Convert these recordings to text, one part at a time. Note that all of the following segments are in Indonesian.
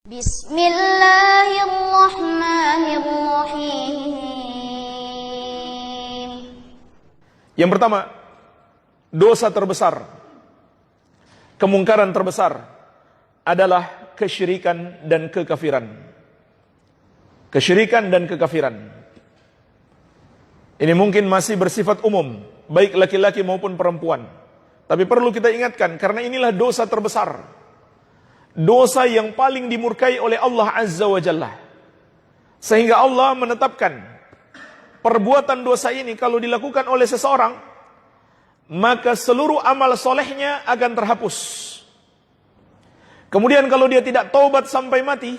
Bismillahirrahmanirrahim. Yang pertama, dosa terbesar, kemungkaran terbesar adalah kesyirikan dan kekafiran. Kesyirikan dan kekafiran. Ini mungkin masih bersifat umum, baik laki-laki maupun perempuan. Tapi perlu kita ingatkan, karena inilah dosa terbesar. Dosa yang paling dimurkai oleh Allah Azza wa Jalla. Sehingga Allah menetapkan perbuatan dosa ini kalau dilakukan oleh seseorang, maka seluruh amal solehnya akan terhapus. Kemudian kalau dia tidak taubat sampai mati,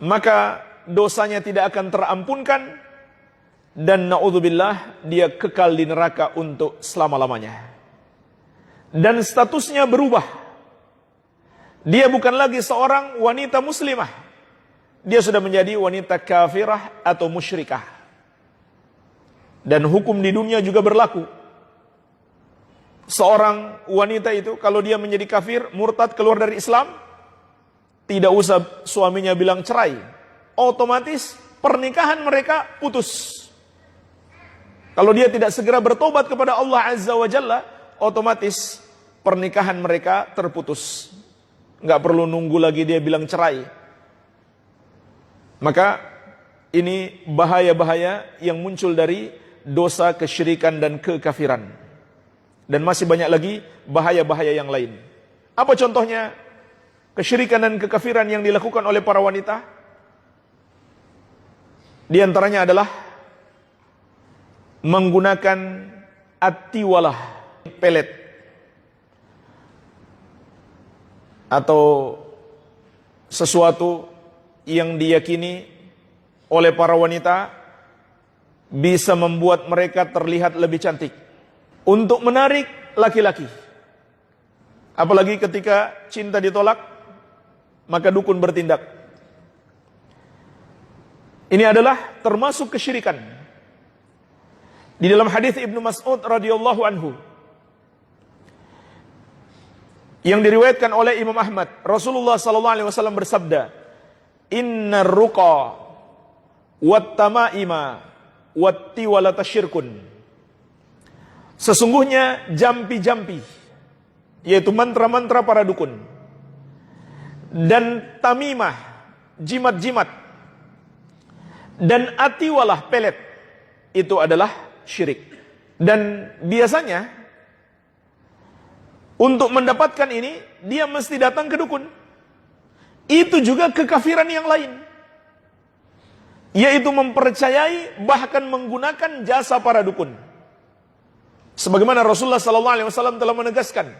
maka dosanya tidak akan terampunkan, dan na'udzubillah, dia kekal di neraka untuk selama-lamanya. Dan statusnya berubah. Dia bukan lagi seorang wanita muslimah. Dia sudah menjadi wanita kafirah atau musyrikah. Dan hukum di dunia juga berlaku. Seorang wanita itu kalau dia menjadi kafir, murtad, keluar dari Islam, tidak usah suaminya bilang cerai, otomatis pernikahan mereka putus. Kalau dia tidak segera bertobat kepada Allah Azza wa Jalla, otomatis pernikahan mereka terputus. Nggak perlu nunggu lagi dia bilang cerai. Maka ini bahaya-bahaya yang muncul dari dosa kesyirikan dan kekafiran. Dan masih banyak lagi bahaya-bahaya yang lain. Apa contohnya kesyirikan dan kekafiran yang dilakukan oleh para wanita? Di antaranya adalah menggunakan atiwalah, pelet, atau sesuatu yang diyakini oleh para wanita bisa membuat mereka terlihat lebih cantik untuk menarik laki-laki. Apalagi ketika cinta ditolak, maka dukun bertindak. Ini adalah termasuk kesyirikan. Di dalam hadis Ibnu Mas'ud radhiyallahu anhu yang diriwayatkan oleh Imam Ahmad, Rasulullah sallallahu alaihi wasallam bersabda, "Innar ruqa wat tamaima wat tiwalata syirkun." Sesungguhnya jampi-jampi, yaitu mantra-mantra para dukun, dan tamimah, jimat-jimat, dan atiwalah, pelet, itu adalah syirik. Dan biasanya untuk mendapatkan ini, dia mesti datang ke dukun. Itu juga kekafiran yang lain, yaitu mempercayai, bahkan menggunakan jasa para dukun. Sebagaimana Rasulullah SAW telah menegaskan,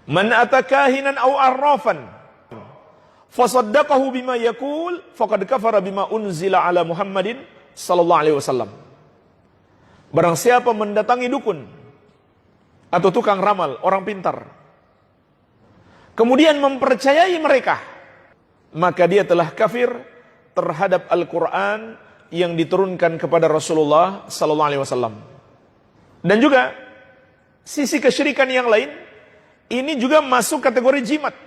"Man atakahinan aw arrafan, fasaddaqahu bima yaqul, faqad kafara bima unzila ala Muhammadin sallallahu alaihi wasallam." Barang siapa mendatangi dukun atau tukang ramal, orang pintar, kemudian mempercayai mereka, maka dia telah kafir terhadap Al-Quran yang diturunkan kepada Rasulullah sallallahu alaihi wasallam. Dan juga sisi kesyirikan yang lain, ini juga masuk kategori jimat.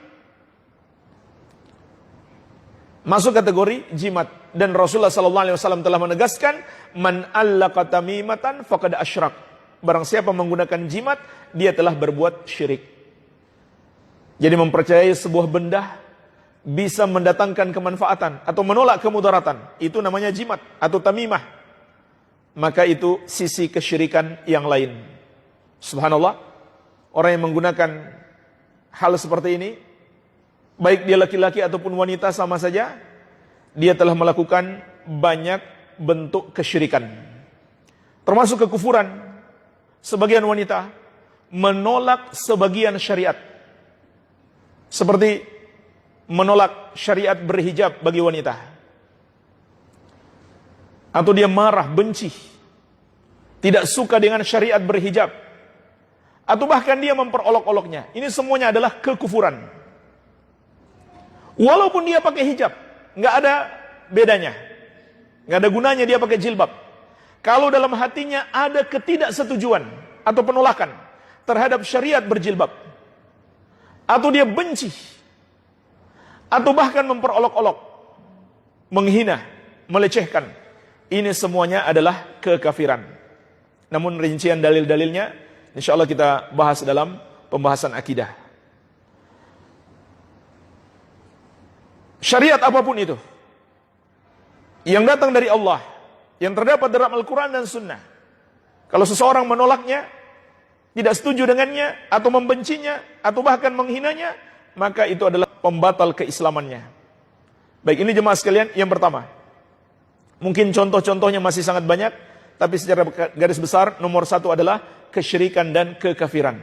Masuk kategori jimat. Dan Rasulullah sallallahu alaihi wasallam telah menegaskan, "Man allaqa tamimatan faqad asyrak." Barang siapa menggunakan jimat, dia telah berbuat syirik. Jadi mempercayai sebuah benda bisa mendatangkan kemanfaatan atau menolak kemudaratan, itu namanya jimat atau tamimah. Maka itu sisi kesyirikan yang lain. Subhanallah, orang yang menggunakan hal seperti ini, baik dia laki-laki ataupun wanita sama saja, dia telah melakukan banyak bentuk kesyirikan. Termasuk kekufuran. Sebagian wanita menolak sebagian syariat, seperti menolak syariat berhijab bagi wanita, atau dia marah, benci, tidak suka dengan syariat berhijab, atau bahkan dia memperolok-oloknya. Ini semuanya adalah kekufuran. Walaupun dia pakai hijab, nggak ada bedanya, nggak ada gunanya dia pakai jilbab. Kalau dalam hatinya ada ketidaksetujuan atau penolakan terhadap syariat berjilbab, atau dia benci, atau bahkan memperolok-olok, menghina, melecehkan. Ini semuanya adalah kekafiran. Namun rincian dalil-dalilnya insyaallah kita bahas dalam pembahasan akidah. Syariat apapun itu yang datang dari Allah, yang terdapat dalam Al-Quran dan Sunnah, kalau seseorang menolaknya, tidak setuju dengannya, atau membencinya, atau bahkan menghinanya, maka itu adalah pembatal keislamannya. Baik, ini jemaah sekalian, yang pertama. Mungkin contoh-contohnya masih sangat banyak, tapi secara garis besar, nomor satu adalah kesyirikan dan kekafiran.